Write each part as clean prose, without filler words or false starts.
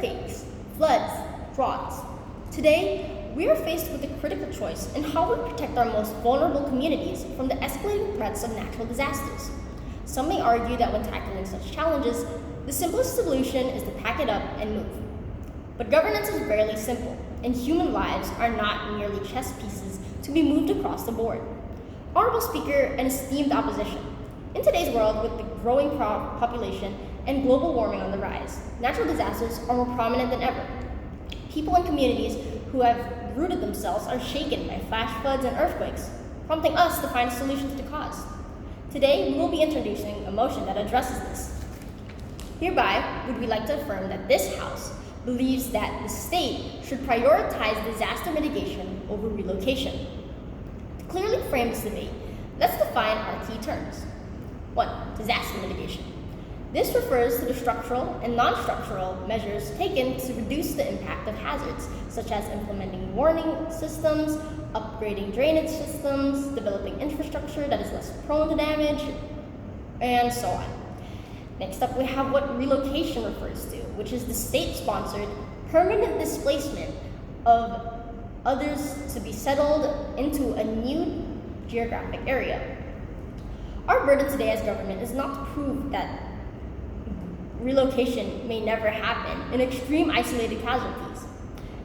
earthquakes, floods, droughts. Today, we are faced with a critical choice in how we protect our most vulnerable communities from the escalating threats of natural disasters. Some may argue that when tackling such challenges, the simplest solution is to pack it up and move. But governance is rarely simple, and human lives are not merely chess pieces to be moved across the board. Honorable Speaker and esteemed opposition, in today's world with the growing population and global warming on the rise, natural disasters are more prominent than ever. People and communities who have rooted themselves are shaken by flash floods and earthquakes, prompting us to find a solution to the cause. Today, we will be introducing a motion that addresses this. Hereby, would we like to affirm that this House believes that the state should prioritize disaster mitigation over relocation. To clearly frame this debate, let's define our key terms. 1. Disaster mitigation. This refers to the structural and non-structural measures taken to reduce the impact of hazards, such as implementing warning systems, upgrading drainage systems, developing infrastructure that is less prone to damage, and so on. Next up, we have what relocation refers to, which is the state-sponsored permanent displacement of others to be settled into a new geographic area. Our burden today as government is not to prove that relocation may never happen in extreme isolated casualties.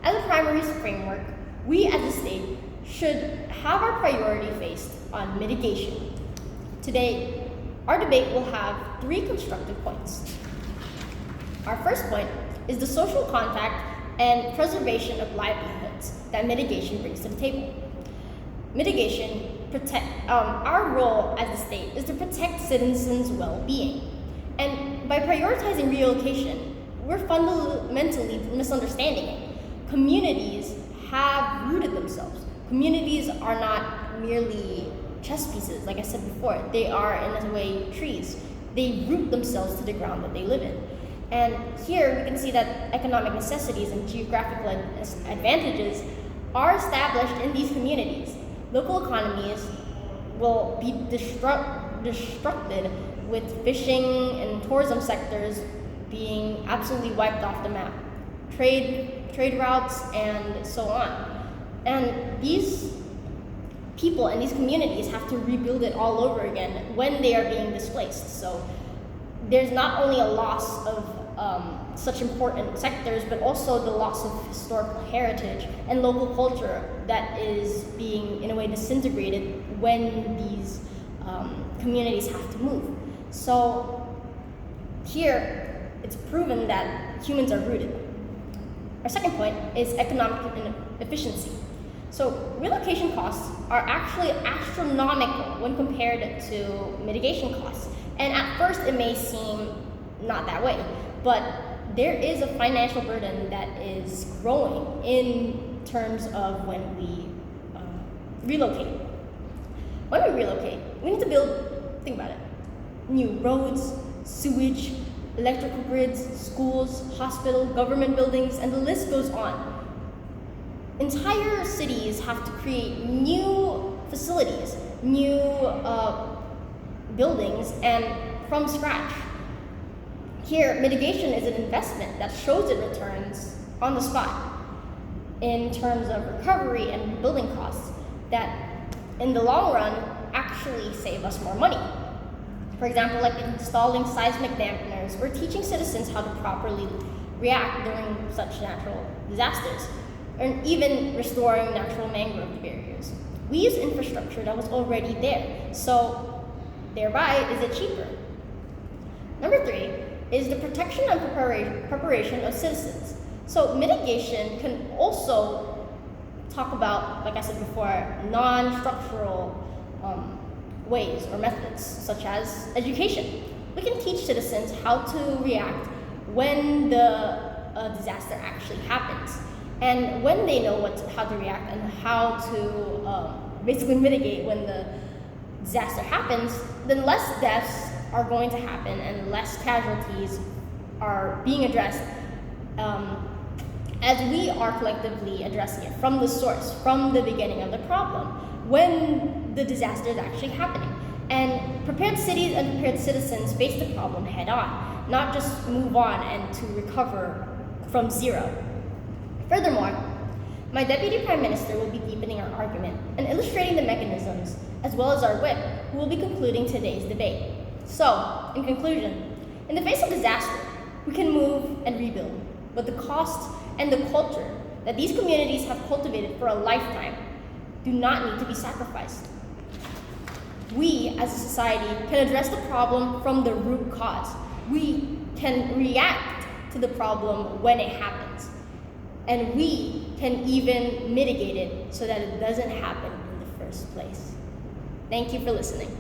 As a primary framework, we as a state should have our priority based on mitigation. Today, our debate will have 3 constructive points. Our first point is the social contact and preservation of livelihoods that mitigation brings to the table. Mitigation our role as the state is to protect citizens' well-being. And by prioritizing relocation, we're fundamentally misunderstanding it. Communities have rooted themselves. Communities are not merely chess pieces, like I said before. They are, in a way, trees. They root themselves to the ground that they live in. And here we can see that economic necessities and geographical advantages are established in these communities. Local economies will be disrupted with fishing and tourism sectors being absolutely wiped off the map, trade routes, and so on. And these people and these communities have to rebuild it all over again when they are being displaced. So there's not only a loss of such important sectors, but also the loss of historical heritage and local culture that is being, in a way, disintegrated when these communities have to move. So here, it's proven that humans are rooted. Our second point is economic efficiency. So relocation costs are actually astronomical when compared to mitigation costs. And at first, it may seem not that way, but there is a financial burden that is growing in terms of when we relocate. When we relocate, we need to build, think about it, new roads, sewage, electrical grids, schools, hospital, government buildings, and the list goes on. Entire cities have to create new facilities, new buildings, and from scratch. Here, mitigation is an investment that shows it returns on the spot in terms of recovery and building costs that, in the long run, actually save us more money. For example, like installing seismic dampeners or teaching citizens how to properly react during such natural disasters, and even restoring natural mangrove barriers. We use infrastructure that was already there, so thereby is it cheaper. Number 3 is the protection and preparation of citizens. So mitigation can also talk about, like I said before, non-structural ways or methods, such as education. We can teach citizens how to react when the disaster actually happens. And when they know how to react and how to basically mitigate when the disaster happens, then less deaths are going to happen and less casualties are being addressed as we are collectively addressing it from the source, from the beginning of the problem, when the disaster is actually happening. And prepared cities and prepared citizens face the problem head on, not just move on and to recover from zero. Furthermore, my Deputy Prime Minister will be deepening our argument and illustrating the mechanisms, as well as our whip, who will be concluding today's debate. So, in conclusion, in the face of disaster, we can move and rebuild, but the costs and the culture that these communities have cultivated for a lifetime do not need to be sacrificed. We, as a society, can address the problem from the root cause. We can react to the problem when it happens. And we can even mitigate it so that it doesn't happen in the first place. Thank you for listening.